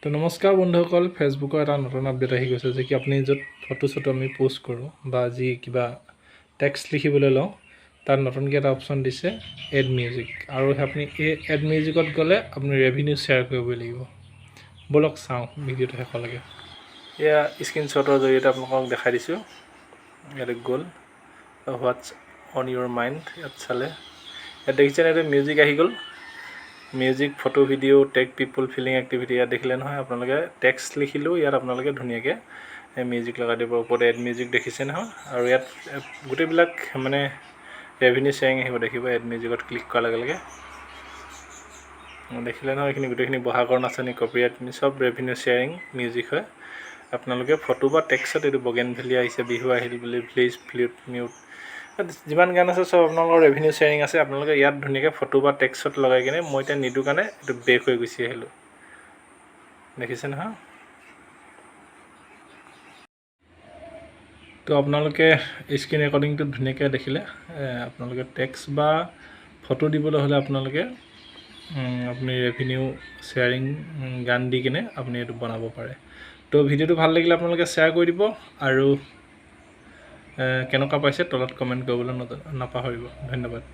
তো নমস্কাৰ বন্ধুসকল, ফেচবুকৰ এটা নতুন আপডেট আহি গৈছে যে কি আপুনি য'ত ফটো আমি পোষ্ট কৰোঁ বা যি কিবা টেক্সট লিখিবলৈ লওঁ তাত নতুনকৈ এটা অপশ্যন দিছে এড মিউজিক। আৰু আপুনি এই এড মিউজিকত গ'লে আপুনি ৰেভিনিউ শ্বেয়াৰ কৰিবই লাগিব। ব'লক চাওঁ ভিডিঅ'টো শেষলৈকে। এয়া স্ক্ৰীনশ্বটৰ জৰিয়তে আপোনালোকক দেখাই দিছোঁ। ইয়াতে গ'ল হোৱাটছ অন ইউৰ মাইণ্ড, ইয়াত চালে ইয়াত দেখিছেনে এইটো মিউজিক আহি গ'ল। মিউজিক, ফটো, ভিডিঅ', টেগ পিপল, ফিলিং এক্টিভিটি ইয়াত দেখিলে নহয়। আপোনালোকে টেক্সট লিখিলেও ইয়াত আপোনালোকে ধুনীয়াকৈ মিউজিক লগাই দিব। ওপৰতে এড মিউজিক দেখিছে নহয়। আৰু ইয়াত গোটেইবিলাক মানে ৰেভিনিউ শ্বেয়াৰিং আহিব, দেখিব এড মিউজিকত ক্লিক কৰাৰ লগে লগে দেখিলে নহয়। এইখিনি গোটেইখিনি বহাগৰ নাচনি, কপিৰাইট চব ৰেভিনিউ শ্বেয়াৰিং মিউজিক হয়। আপোনালোকে ফটো বা টেক্সটত এইটো বগেনভেলিয়া আহিছে, বিহু আহিল বুলি, প্লিজ ফ্লিউট মিউট, যিমান গান আছে চব আপোনালোকৰ ৰেভিনিউ শ্বেয়াৰিং আছে। আপোনালোকে ইয়াত ধুনীয়াকৈ ফটো বা টেক্সট লগাই কিনে, মই এতিয়া নিদিওঁ কাৰণে এইটো বেক হৈ গুচি আহিলোঁ। দেখিছে নহয়। তো আপোনালোকে স্ক্ৰীন ৰেকৰ্ডিংটো ধুনীয়াকৈ দেখিলে। আপোনালোকে টেক্সট বা ফটো দিবলৈ হ'লে আপোনালোকে আপুনি ৰেভিনিউ শ্বেয়াৰিং গান দি কিনে আপুনি এইটো বনাব পাৰে। তো ভিডিঅ'টো ভাল লাগিলে আপোনালোকে শ্বেয়াৰ কৰি দিব আৰু কেনেকুৱা পাইছে তলত কমেণ্ট কৰিবলৈ নাপাহৰিব। ধন্যবাদ।